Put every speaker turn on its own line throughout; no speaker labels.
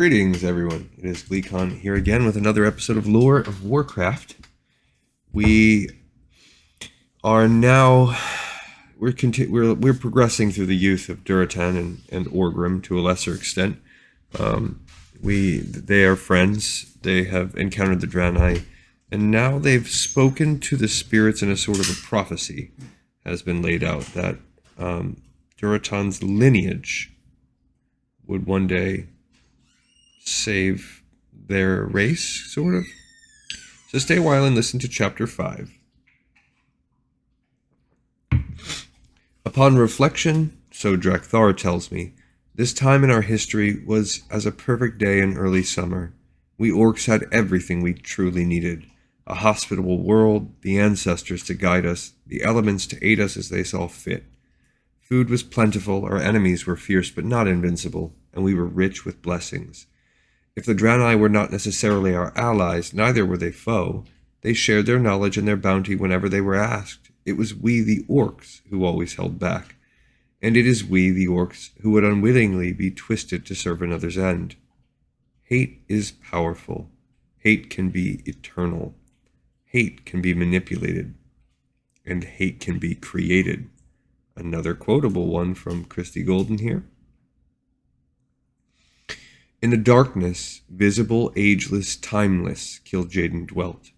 Greetings, everyone. It is Gleekon here again with another episode of Lore of Warcraft. We are now we're progressing through the youth of Durotan and Orgrim to a lesser extent. They are friends. They have encountered the Draenei, and now they've spoken to the spirits, in a sort of a prophecy has been laid out that Durotan's lineage would one day save their race, sort of. So stay a while and listen to Chapter 5. Upon reflection, so Drakthar tells me, this time in our history was as a perfect day in early summer. We orcs had everything we truly needed. A hospitable world, the ancestors to guide us, the elements to aid us as they saw fit. Food was plentiful, our enemies were fierce but not invincible, and we were rich with blessings. If the Draenei were not necessarily our allies, neither were they foe. They shared their knowledge and their bounty whenever they were asked. It was we, the orcs, who always held back. And it is we, the orcs, who would unwittingly be twisted to serve another's end. Hate is powerful. Hate can be eternal. Hate can be manipulated. And hate can be created. Another quotable one from Christy Golden here. In the darkness, visible, ageless, timeless, Kil'jaeden dwelt.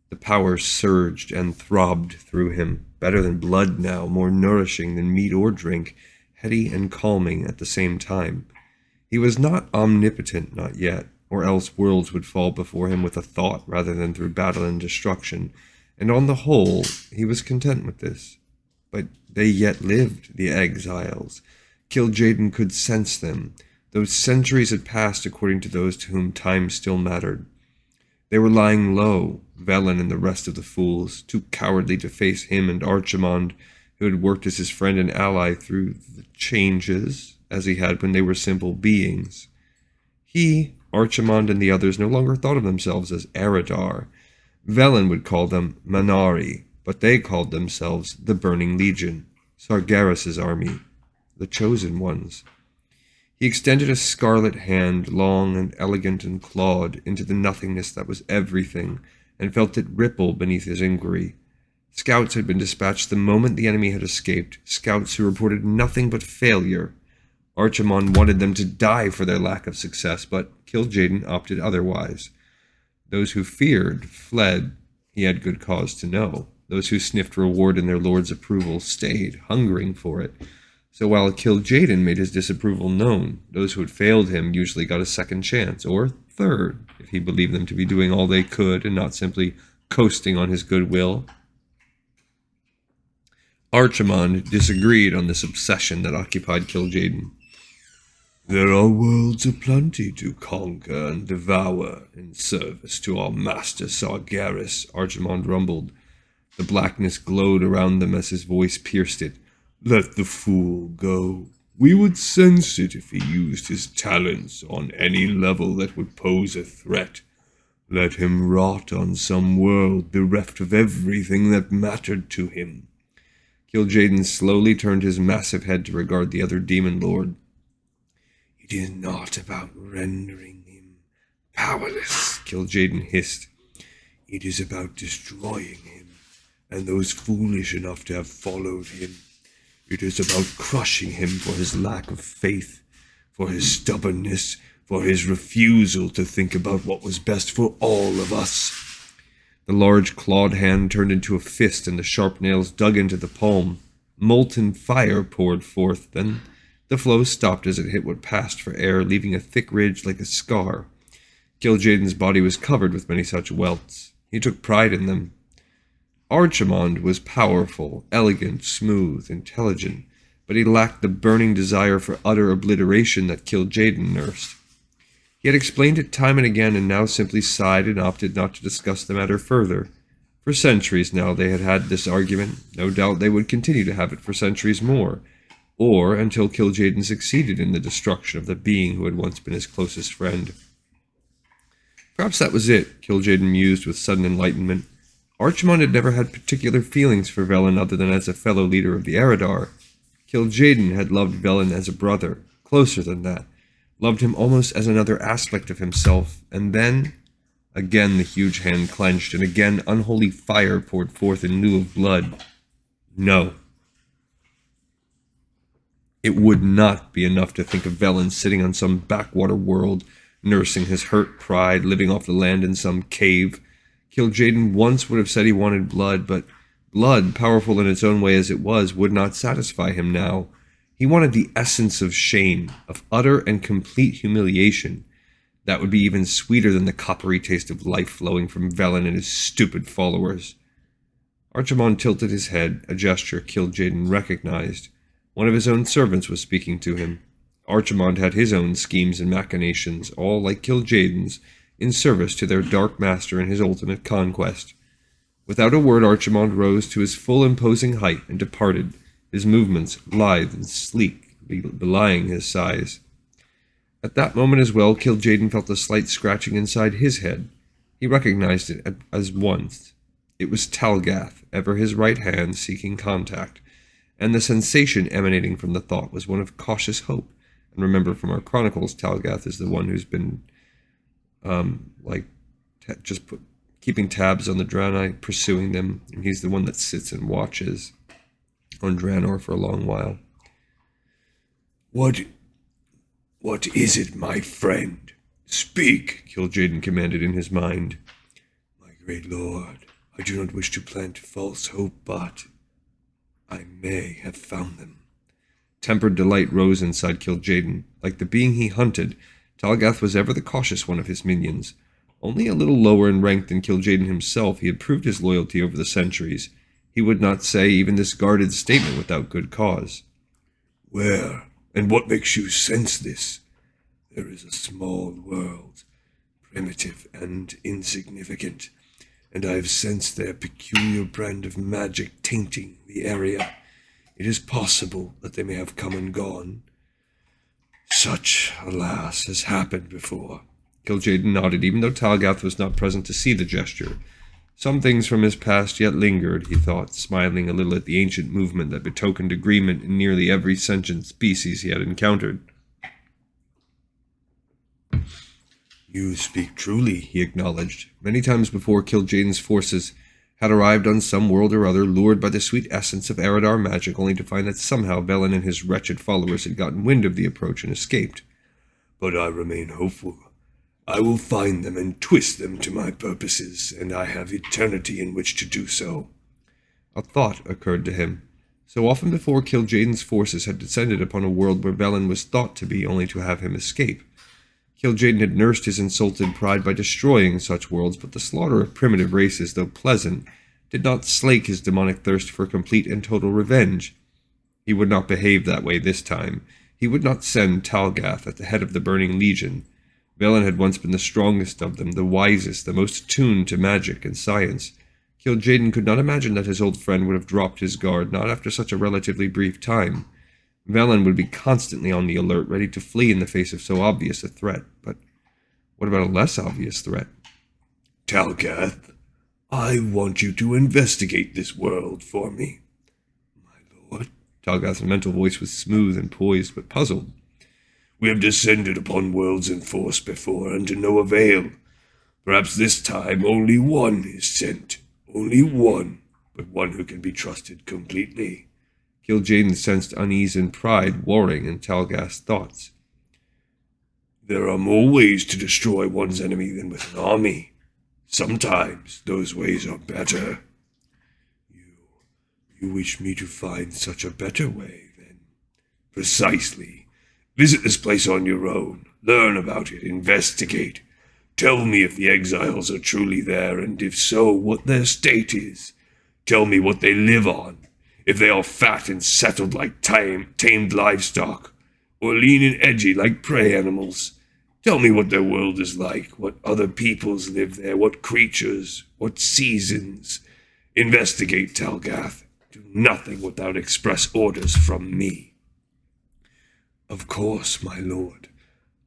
The power surged and throbbed through him, better than blood now, more nourishing than meat or drink, heady and calming at the same time. He was not omnipotent, not yet, or else worlds would fall before him with a thought rather than through battle and destruction, and on the whole, he was content with this. But they yet lived, the exiles. Kil'jaeden could sense them. Those centuries had passed according to those to whom time still mattered. They were lying low, Velen and the rest of the fools, too cowardly to face him and Archimonde, who had worked as his friend and ally through the changes, as he had when they were simple beings. He, Archimonde, and the others no longer thought of themselves as Eredar. Velen would call them Manari, but they called themselves the Burning Legion, Sargeras' army, the Chosen Ones. He extended a scarlet hand, long and elegant and clawed, into the nothingness that was everything, and felt it ripple beneath his inquiry. Scouts had been dispatched the moment the enemy had escaped, scouts who reported nothing but failure. Archimonde wanted them to die for their lack of success, but Kil'jaeden opted otherwise. Those who feared fled, he had good cause to know. Those who sniffed reward in their lord's approval stayed, hungering for it. So while Kil'jaeden made his disapproval known, those who had failed him usually got a second chance, or third, if he believed them to be doing all they could and not simply coasting on his goodwill. Archimonde disagreed on this obsession that occupied Kil'jaeden. There are worlds aplenty to conquer and devour in service to our master Sargeras, Archimonde rumbled. The blackness glowed around them as his voice pierced it. Let the fool go. We would sense it if he used his talents on any level that would pose a threat. Let him rot on some world bereft of everything that mattered to him. Kil'jaeden slowly turned his massive head to regard the other demon lord. It is not about rendering him powerless, Kil'jaeden hissed. It is about destroying him, and those foolish enough to have followed him. It is about crushing him for his lack of faith, for his stubbornness, for his refusal to think about what was best for all of us. The large clawed hand turned into a fist and the sharp nails dug into the palm. Molten fire poured forth, then the flow stopped as it hit what passed for air, leaving a thick ridge like a scar. Kil'jaeden's body was covered with many such welts. He took pride in them. Archimonde was powerful, elegant, smooth, intelligent, but he lacked the burning desire for utter obliteration that Kil'jaeden nursed. He had explained it time and again and now simply sighed and opted not to discuss the matter further. For centuries now they had had this argument. No doubt they would continue to have it for centuries more, or until Kil'jaeden succeeded in the destruction of the being who had once been his closest friend. Perhaps that was it, Kil'jaeden mused with sudden enlightenment. Archimonde had never had particular feelings for Velen other than as a fellow leader of the Eredar. Kil'jaeden had loved Velen as a brother, closer than that. loved him almost as another aspect of himself, and then, again the huge hand clenched, and again unholy fire poured forth in lieu of blood. No. It would not be enough to think of Velen sitting on some backwater world, nursing his hurt pride, living off the land in some cave. Kil'jaeden once would have said he wanted blood, but blood, powerful in its own way as it was, would not satisfy him now. He wanted the essence of shame, of utter and complete humiliation. That would be even sweeter than the coppery taste of life flowing from Velen and his stupid followers. Archimonde tilted his head, a gesture Kil'jaeden recognized. One of his own servants was speaking to him. Archimonde had his own schemes and machinations, all like Kil'jaeden's, in service to their dark master in his ultimate conquest. Without a word, Archimonde rose to his full imposing height and departed, his movements lithe and sleek, belying his size. At that moment as well, Kil'jaeden felt a slight scratching inside his head. He recognized it as once. It was Talgath, ever his right hand, seeking contact, and the sensation emanating from the thought was one of cautious hope. And remember from our chronicles, Talgath is the one who's been, keeping tabs on the Draenei, pursuing them, and he's the one that sits and watches on Draenor for a long while. What is it, my friend? Speak, Kil'jaeden commanded in his mind. My great lord, I do not wish to plant false hope, but I may have found them. Tempered delight rose inside Kil'jaeden. Like the being he hunted, Talgath was ever the cautious one of his minions. Only a little lower in rank than Kil'jaeden himself, he had proved his loyalty over the centuries. He would not say even this guarded statement without good cause. Where, and what makes you sense this? There is a small world, primitive and insignificant, and I have sensed their peculiar brand of magic tainting the area. It is possible that they may have come and gone. Such, alas, has happened before. Kil'jaeden nodded, even though Talgath was not present to see the gesture. Some things from his past yet lingered, he thought, smiling a little at the ancient movement that betokened agreement in nearly every sentient species he had encountered. You speak truly, he acknowledged. Many times before, Kil'jaeden's forces had arrived on some world or other, lured by the sweet essence of Eredar magic, only to find that somehow Velen and his wretched followers had gotten wind of the approach and escaped. But I remain hopeful. I will find them and twist them to my purposes, and I have eternity in which to do so. A thought occurred to him. So often before, Kil'jaeden's forces had descended upon a world where Velen was thought to be, only to have him escape. Kil'jaeden had nursed his insulted pride by destroying such worlds, but the slaughter of primitive races, though pleasant, did not slake his demonic thirst for complete and total revenge. He would not behave that way this time. He would not send Talgath at the head of the Burning Legion. Velen had once been the strongest of them, the wisest, the most attuned to magic and science. Kil'jaeden could not imagine that his old friend would have dropped his guard, not after such a relatively brief time. Velen would be constantly on the alert, ready to flee in the face of so obvious a threat. But what about a less obvious threat? Talgath, I want you to investigate this world for me. My lord? Talgath's mental voice was smooth and poised, but puzzled. We have descended upon worlds in force before, and to no avail. Perhaps this time only one is sent. Only one, but one who can be trusted completely. Kil'jaeden sensed unease and pride warring in Talgath's thoughts. There are more ways to destroy one's enemy than with an army. Sometimes those ways are better. You wish me to find such a better way, then? Precisely. Visit this place on your own. Learn about it. Investigate. Tell me if the exiles are truly there, and if so, what their state is. Tell me what they live on. If they are fat and settled like tamed livestock, or lean and edgy like prey animals. Tell me what their world is like, what other peoples live there, what creatures, what seasons. Investigate, Talgath. Do nothing without express orders from me. Of course, my lord.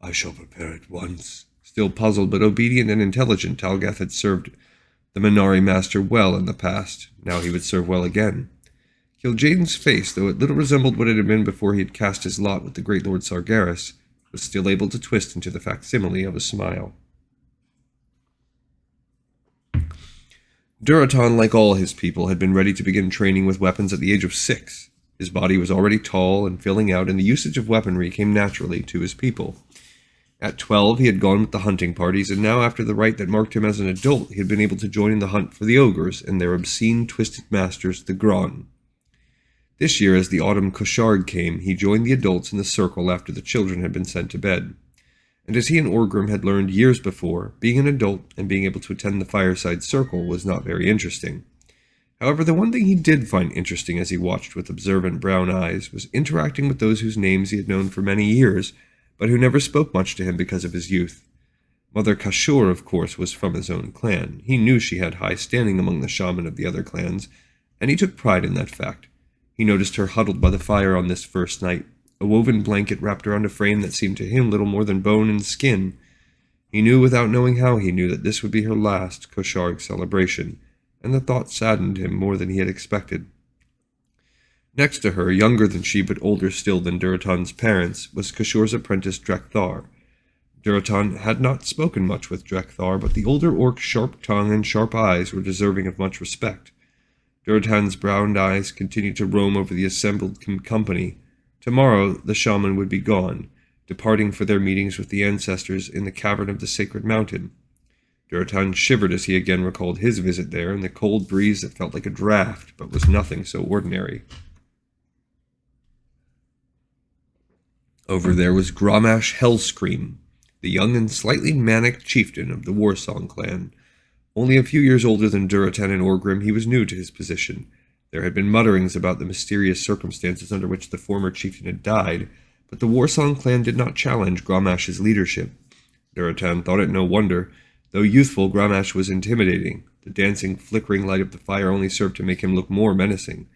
I shall prepare at once. Still puzzled but obedient and intelligent, Talgath had served the Minari master well in the past. Now he would serve well again. Kil'jaeden's face, though it little resembled what it had been before he had cast his lot with the great Lord Sargeras, was still able to twist into the facsimile of a smile. Durotan, like all his people, had been ready to begin training with weapons at the age of 6. His body was already tall and filling out, and the usage of weaponry came naturally to his people. At 12, he had gone with the hunting parties, and now after the rite that marked him as an adult, he had been able to join in the hunt for the ogres and their obscene, twisted masters, the Gron. This year, as the autumn Koshard came, he joined the adults in the circle after the children had been sent to bed. And as he and Orgrim had learned years before, being an adult and being able to attend the fireside circle was not very interesting. However, the one thing he did find interesting as he watched with observant brown eyes was interacting with those whose names he had known for many years, but who never spoke much to him because of his youth. Mother Kashur, of course, was from his own clan. He knew she had high standing among the shaman of the other clans, and he took pride in that fact. He noticed her huddled by the fire on this first night, a woven blanket wrapped around a frame that seemed to him little more than bone and skin. He knew without knowing how he knew that this would be her last Kosharg celebration, and the thought saddened him more than he had expected. Next to her, younger than she but older still than Durotan's parents, was Kashur's apprentice Drekthar. Durotan had not spoken much with Drekthar, but the older orc's sharp tongue and sharp eyes were deserving of much respect. Durotan's brown eyes continued to roam over the assembled company. Tomorrow the shaman would be gone, departing for their meetings with the ancestors in the cavern of the sacred mountain. Durotan shivered as he again recalled his visit there, and the cold breeze that felt like a draught, but was nothing so ordinary. Over there was Grommash Hellscream, the young and slightly manic chieftain of the Warsong clan. Only a few years older than Durotan and Orgrim, he was new to his position. There had been mutterings about the mysterious circumstances under which the former chieftain had died, but the Warsong clan did not challenge Grommash's leadership. Durotan thought it no wonder. Though youthful, Grommash was intimidating. The dancing, flickering light of the fire only served to make him look more menacing.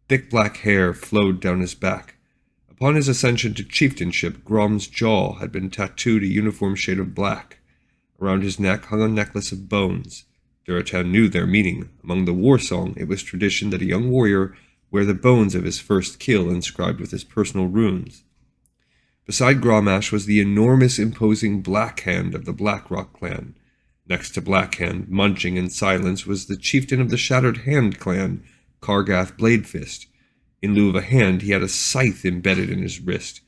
Thick black hair flowed down his back. Upon his ascension to chieftainship, Grom's jaw had been tattooed a uniform shade of black. Around his neck hung a necklace of bones. Durotan knew their meaning. Among the Warsong, it was tradition that a young warrior wear the bones of his first kill inscribed with his personal runes. Beside Grommash was the enormous, imposing Black Hand of the Blackrock clan. Next to Black Hand, munching in silence, was the chieftain of the Shattered Hand clan, Kargath Bladefist. In lieu of a hand, he had a scythe embedded in his wrist,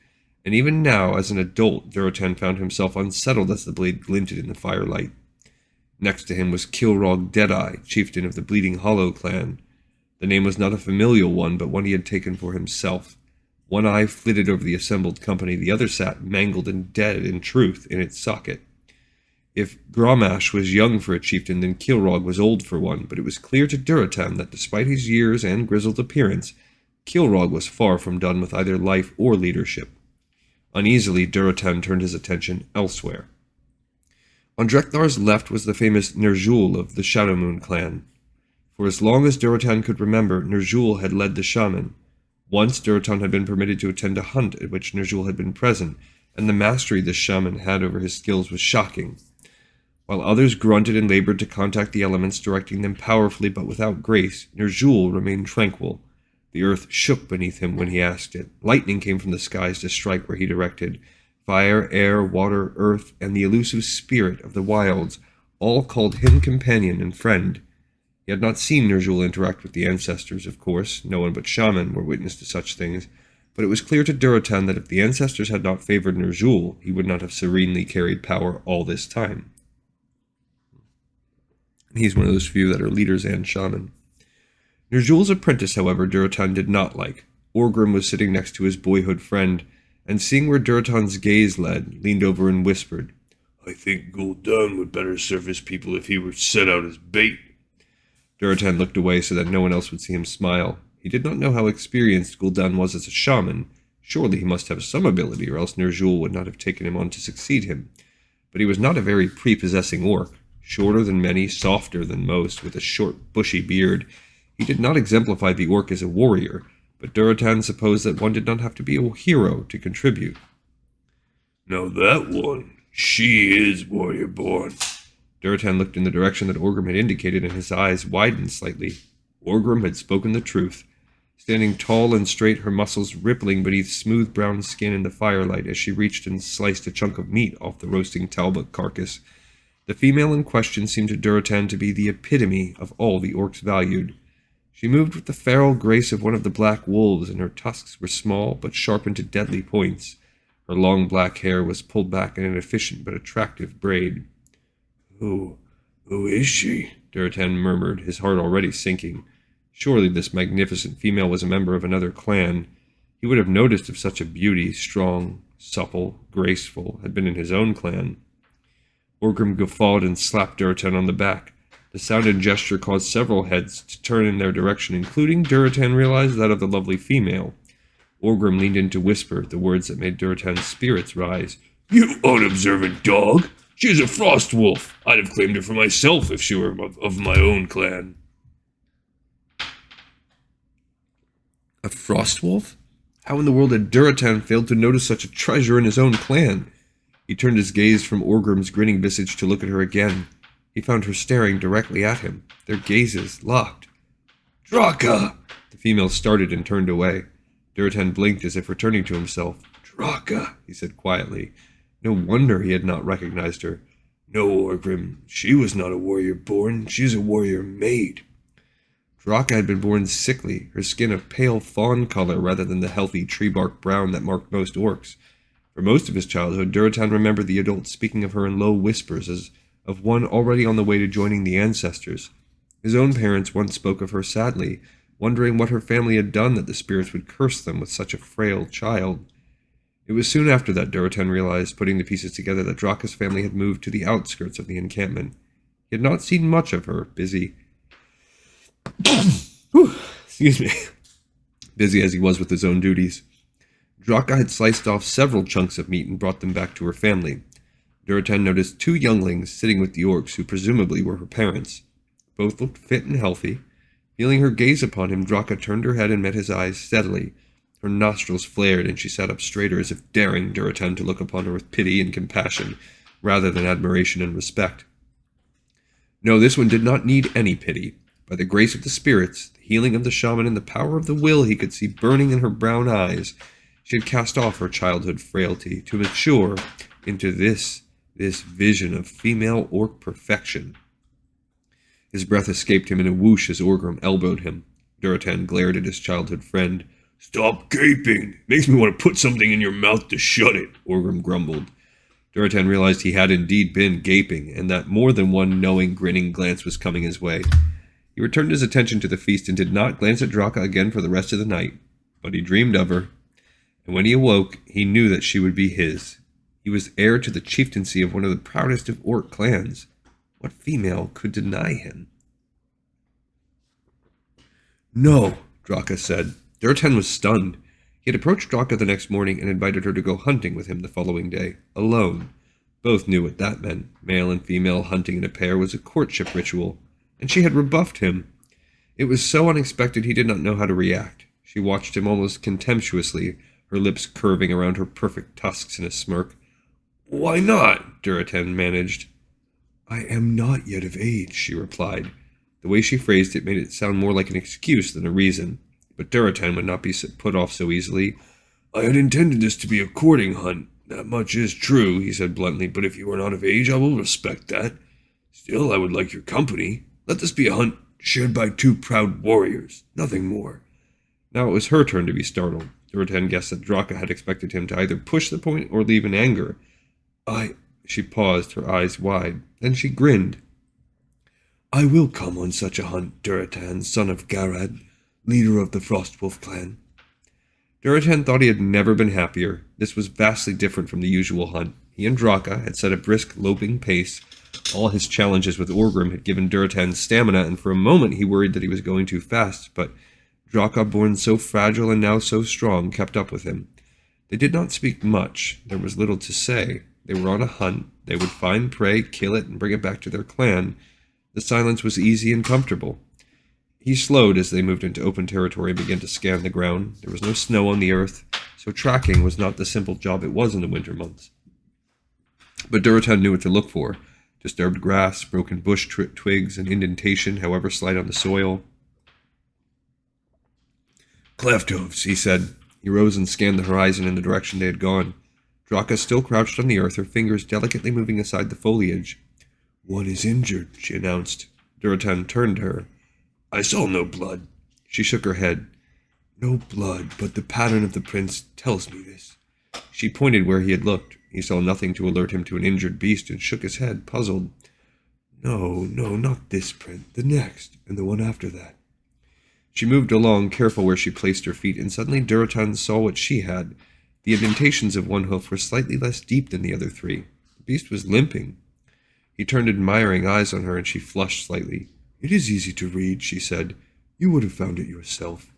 and even now, as an adult, Durotan found himself unsettled as the blade glinted in the firelight. Next to him was Kilrog Deadeye, chieftain of the Bleeding Hollow clan. The name was not a familial one, but one he had taken for himself. One eye flitted over the assembled company, the other sat mangled and dead in truth in its socket. If Grommash was young for a chieftain, then Kilrog was old for one, but it was clear to Durotan that despite his years and grizzled appearance, Kilrog was far from done with either life or leadership. Uneasily, Durotan turned his attention elsewhere. On Drekthar's left was the famous Ner'zhul of the Shadowmoon clan. For as long as Durotan could remember, Ner'zhul had led the shaman. Once Durotan had been permitted to attend a hunt at which Ner'zhul had been present, and the mastery the shaman had over his skills was shocking. While others grunted and labored to contact the elements, directing them powerfully but without grace, Ner'zhul remained tranquil. The earth shook beneath him when he asked it. Lightning came from the skies to strike where he directed. Fire, air, water, earth, and the elusive spirit of the wilds all called him companion and friend. He had not seen Ner'zhul interact with the ancestors, of course. No one but shaman were witness to such things. But it was clear to Durotan that if the ancestors had not favored Ner'zhul, he would not have serenely carried power all this time. He's one of those few that are leaders and shaman. Ner'zhul's apprentice, however, Durotan did not like. Orgrim was sitting next to his boyhood friend, and seeing where Durotan's gaze led, leaned over and whispered, "I think Gul'dan would better serve his people if he were set out as bait." Durotan looked away so that no one else would see him smile. He did not know how experienced Gul'dan was as a shaman. Surely he must have some ability, or else Ner'zhul would not have taken him on to succeed him. But he was not a very prepossessing orc. Shorter than many, softer than most, with a short, bushy beard. He did not exemplify the orc as a warrior, but Durotan supposed that one did not have to be a hero to contribute. "Now that one, she is warrior-born." Durotan looked in the direction that Orgrim had indicated, and his eyes widened slightly. Orgrim had spoken the truth. standing tall and straight, her muscles rippling beneath smooth brown skin in the firelight as she reached and sliced a chunk of meat off the roasting Talbot carcass. The female in question seemed to Durotan to be the epitome of all the orcs valued. She moved with the feral grace of one of the black wolves, and her tusks were small but sharpened to deadly points. Her long black hair was pulled back in an efficient but attractive braid. Who is she? Durotan murmured, his heart already sinking. Surely this magnificent female was a member of another clan. He would have noticed if such a beauty, strong, supple, graceful, had been in his own clan. Orgrim guffawed and slapped Durotan on the back. The sound and gesture caused several heads to turn in their direction, including Durotan realized that of the lovely female. Orgrim leaned in to whisper the words that made Durotan's spirits rise. You unobservant dog! She is a frost wolf. I'd have claimed her for myself if she were of my own clan. A frost wolf? How in the world had Durotan failed to notice such a treasure in his own clan? He turned his gaze from Orgrim's grinning visage to look at her again. He found her staring directly at him, their gazes locked. Draka! The female started and turned away. Durotan blinked as if returning to himself. Draka, he said quietly. No wonder he had not recognized her. No, Orgrim, she was not a warrior born, she is a warrior made. Draka had been born sickly, her skin of pale fawn color rather than the healthy tree-bark brown that marked most orcs. For most of his childhood, Durotan remembered the adults speaking of her in low whispers as of one already on the way to joining the ancestors. His own parents once spoke of her sadly, wondering what her family had done that the spirits would curse them with such a frail child. It was soon after that Durotan realized, putting the pieces together, that Draka's family had moved to the outskirts of the encampment. He had not seen much of her, busy as he was with his own duties. Draka had sliced off several chunks of meat and brought them back to her family. Durotan noticed 2 younglings sitting with the orcs who presumably were her parents. Both looked fit and healthy. Feeling her gaze upon him, Draka turned her head and met his eyes steadily. Her nostrils flared, and she sat up straighter as if daring Durotan to look upon her with pity and compassion, rather than admiration and respect. No, this one did not need any pity. By the grace of the spirits, the healing of the shaman, and the power of the will he could see burning in her brown eyes, she had cast off her childhood frailty to mature into this vision of female orc perfection. His breath escaped him in a whoosh as Orgrim elbowed him. Durotan glared at his childhood friend. Stop gaping! Makes me want to put something in your mouth to shut it, Orgrim grumbled. Durotan realized he had indeed been gaping, and that more than one knowing, grinning glance was coming his way. He returned his attention to the feast and did not glance at Draka again for the rest of the night, but he dreamed of her. And when he awoke, he knew that she would be his. He was heir to the chieftaincy of one of the proudest of orc clans. What female could deny him? No, Draka said. Durotan was stunned. He had approached Draka the next morning and invited her to go hunting with him the following day, alone. Both knew what that meant. Male and female hunting in a pair was a courtship ritual, and she had rebuffed him. It was so unexpected he did not know how to react. She watched him almost contemptuously, her lips curving around her perfect tusks in a smirk. Why not? Durotan managed. I am not yet of age, she replied. The way she phrased it made it sound more like an excuse than a reason, but Durotan would not be put off so easily. I had intended this to be a courting hunt. That much is true, he said bluntly, but if you are not of age, I will respect that. Still, I would like your company. Let this be a hunt shared by 2 proud warriors, nothing more. Now it was her turn to be startled. Durotan guessed that Draka had expected him to either push the point or leave in anger. She paused, her eyes wide. Then she grinned. I will come on such a hunt, Durotan, son of Garad, leader of the Frostwolf clan. Durotan thought he had never been happier. This was vastly different from the usual hunt. He and Draka had set a brisk, loping pace. All his challenges with Orgrim had given Durotan stamina, and for a moment he worried that he was going too fast, but Draka, born so fragile and now so strong, kept up with him. They did not speak much. There was little to say. They were on a hunt. They would find prey, kill it, and bring it back to their clan. The silence was easy and comfortable. He slowed as they moved into open territory and began to scan the ground. There was no snow on the earth, so tracking was not the simple job it was in the winter months. But Durotan knew what to look for. Disturbed grass, broken bush twigs, and indentation, however slight on the soil. Cleft hooves, he said. He rose and scanned the horizon in the direction they had gone. Draka still crouched on the earth, her fingers delicately moving aside the foliage. One is injured, she announced. Durotan turned to her. I saw no blood. She shook her head. No blood, but the pattern of the prints tells me this. She pointed where he had looked. He saw nothing to alert him to an injured beast and shook his head, puzzled. No, not this print. The next, and the one after that. She moved along, careful where she placed her feet, and suddenly Durotan saw what she had. The indentations of one hoof were slightly less deep than the other three. The beast was limping. He turned admiring eyes on her, and she flushed slightly. It is easy to read, she said. You would have found it yourself.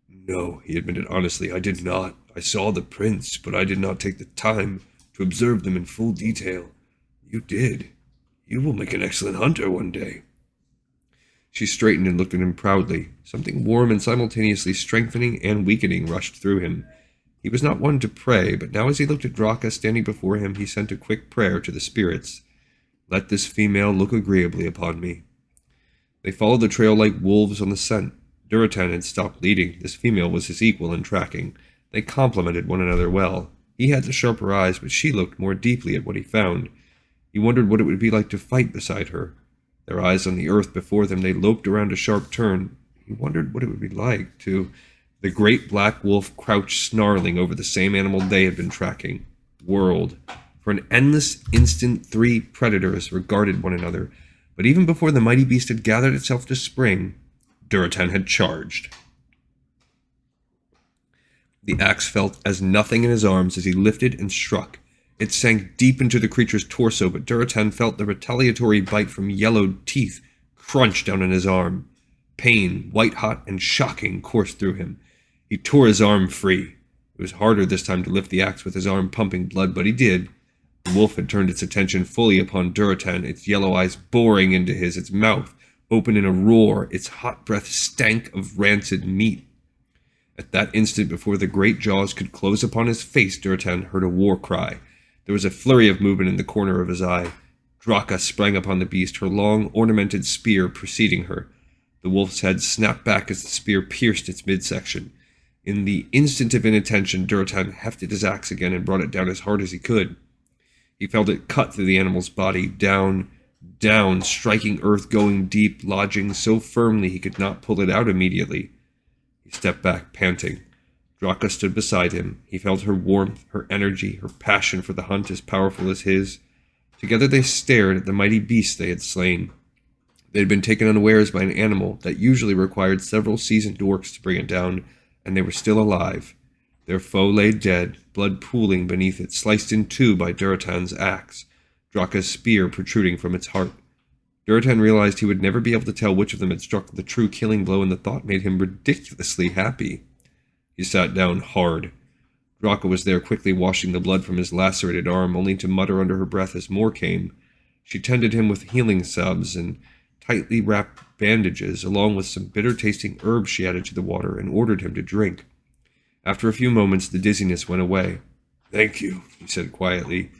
No, he admitted honestly, I did not. I saw the prints, but I did not take the time to observe them in full detail. You did. You will make an excellent hunter one day. She straightened and looked at him proudly. Something warm and simultaneously strengthening and weakening rushed through him. He was not one to pray, but now as he looked at Draka standing before him, he sent a quick prayer to the spirits. Let this female look agreeably upon me. They followed the trail like wolves on the scent. Durotan had stopped leading. This female was his equal in tracking. They complemented one another well. He had the sharper eyes, but she looked more deeply at what he found. He wondered what it would be like to fight beside her. Their eyes on the earth before them, they loped around a sharp turn. He wondered what it would be like to... The great black wolf crouched snarling over the same animal they had been tracking. Whirled. For an endless instant, three predators regarded one another, but even before the mighty beast had gathered itself to spring, Durotan had charged. The axe felt as nothing in his arms as he lifted and struck. It sank deep into the creature's torso, but Durotan felt the retaliatory bite from yellowed teeth crunch down on his arm. Pain, white-hot and shocking, coursed through him. He tore his arm free. It was harder this time to lift the axe with his arm pumping blood, but he did. The wolf had turned its attention fully upon Durotan, its yellow eyes boring into his, its mouth open in a roar, its hot breath stank of rancid meat. At that instant, before the great jaws could close upon his face, Durotan heard a war cry. There was a flurry of movement in the corner of his eye. Draka sprang upon the beast, her long, ornamented spear preceding her. The wolf's head snapped back as the spear pierced its midsection. In the instant of inattention, Durotan hefted his axe again and brought it down as hard as he could. He felt it cut through the animal's body, down, striking earth, going deep, lodging so firmly he could not pull it out immediately. He stepped back, panting. Draka stood beside him. He felt her warmth, her energy, her passion for the hunt as powerful as his. Together they stared at the mighty beast they had slain. They had been taken unawares by an animal that usually required several seasoned orcs to bring it down, and they were still alive. Their foe lay dead, blood pooling beneath it, sliced in two by Durotan's axe, Draka's spear protruding from its heart. Durotan realized he would never be able to tell which of them had struck the true killing blow, and the thought made him ridiculously happy. He sat down hard. Draka was there, quickly washing the blood from his lacerated arm, only to mutter under her breath as more came. She tended him with healing salves and tightly wrapped bandages, along with some bitter-tasting herbs she added to the water, and ordered him to drink. After a few moments, the dizziness went away. "Thank you," he said quietly.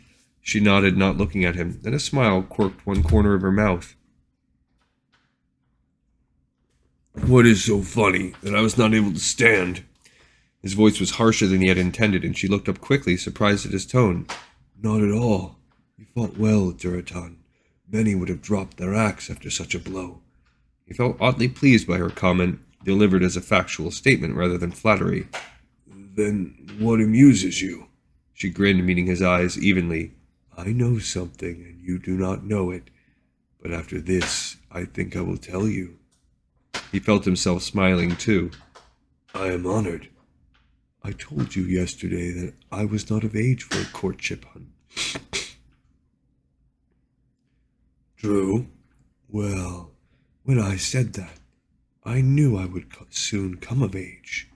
She nodded, not looking at him. Then a smile quirked one corner of her mouth. "What is so funny that I was not able to stand?" His voice was harsher than he had intended, and she looked up quickly, surprised at his tone. "Not at all. You fought well, Durotan. Many would have dropped their axe after such a blow." He felt oddly pleased by her comment, delivered as a factual statement rather than flattery. "Then what amuses you?" She grinned, meeting his eyes evenly. "I know something, and you do not know it. But after this, I think I will tell you." He felt himself smiling, too. "I am honored. I told you yesterday that I was not of age for a courtship hunt." "True. Well, when I said that, I knew I would soon come of age."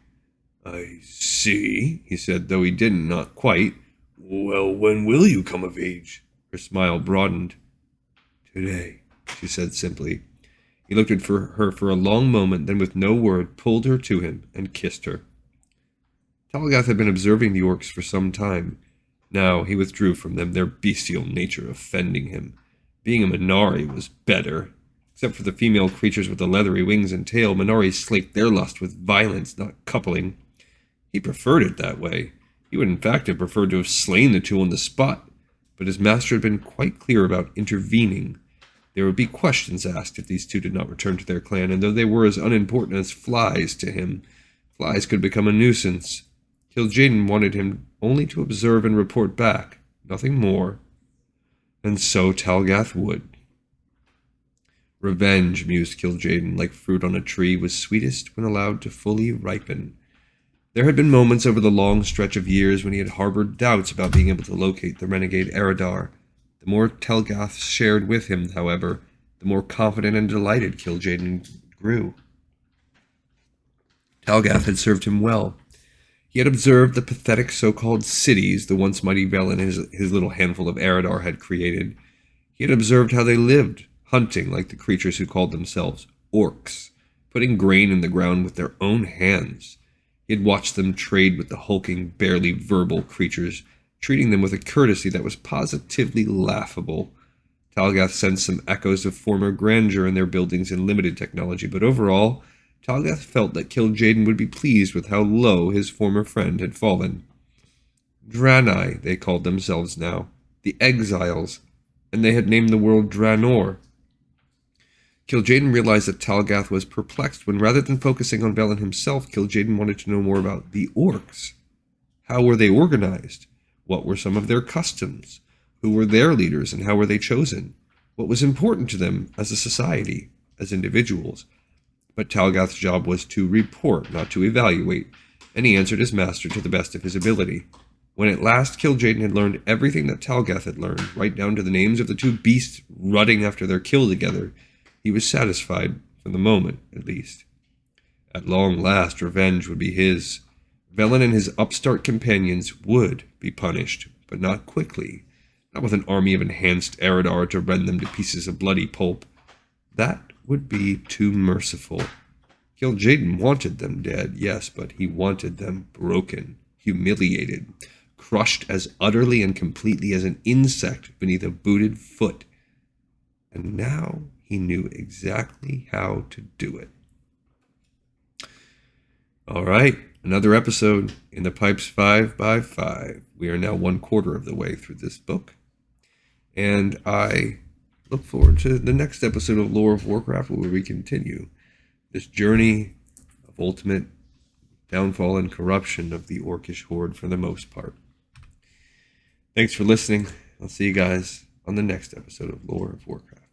"I see," he said, though he didn't, not quite. "Well, when will you come of age?" Her smile broadened. "Today," she said simply. He looked at her for a long moment, then with no word pulled her to him and kissed her. Talgath had been observing the orcs for some time. Now he withdrew from them, their bestial nature offending him. Being a Minari was better. Except for the female creatures with the leathery wings and tail, Minari slaked their lust with violence, not coupling. He preferred it that way. He would in fact have preferred to have slain the two on the spot, but his master had been quite clear about intervening. There would be questions asked if these two did not return to their clan, and though they were as unimportant as flies to him, flies could become a nuisance. Kil'jaeden wanted him only to observe and report back, nothing more. And so Talgath would. Revenge, mused Kil'jaeden, like fruit on a tree, was sweetest when allowed to fully ripen. There had been moments over the long stretch of years when he had harbored doubts about being able to locate the renegade Eredar. The more Talgath shared with him, however, the more confident and delighted Kil'jaeden grew. Talgath had served him well. He had observed the pathetic so-called cities the once mighty Velen and his little handful of Eredar had created. He had observed how they lived, hunting like the creatures who called themselves orcs, putting grain in the ground with their own hands. He had watched them trade with the hulking, barely verbal creatures, treating them with a courtesy that was positively laughable. Talgath sensed some echoes of former grandeur in their buildings and limited technology, but overall, Talgath felt that Kil'jaeden would be pleased with how low his former friend had fallen. Draenei, they called themselves now, the Exiles, and they had named the world Draenor. Kil'jaeden realized that Talgath was perplexed when, rather than focusing on Velen himself, Kil'jaeden wanted to know more about the orcs. How were they organized? What were some of their customs? Who were their leaders and how were they chosen? What was important to them as a society, as individuals? But Talgath's job was to report, not to evaluate, and he answered his master to the best of his ability. When at last Kil'jaeden had learned everything that Talgath had learned, right down to the names of the two beasts rutting after their kill together, he was satisfied, for the moment, at least. At long last, revenge would be his. Velen and his upstart companions would be punished, but not quickly, not with an army of enhanced Eredar to rend them to pieces of bloody pulp. That would be too merciful. Kil'jaeden wanted them dead, yes, but he wanted them broken, humiliated, crushed as utterly and completely as an insect beneath a booted foot. And now he knew exactly how to do it. All right, another episode in the pipes 5x5. We are now 1/4 of the way through this book. And I look forward to the next episode of Lore of Warcraft, where we continue this journey of ultimate downfall and corruption of the Orcish Horde for the most part. Thanks for listening. I'll see you guys on the next episode of Lore of Warcraft.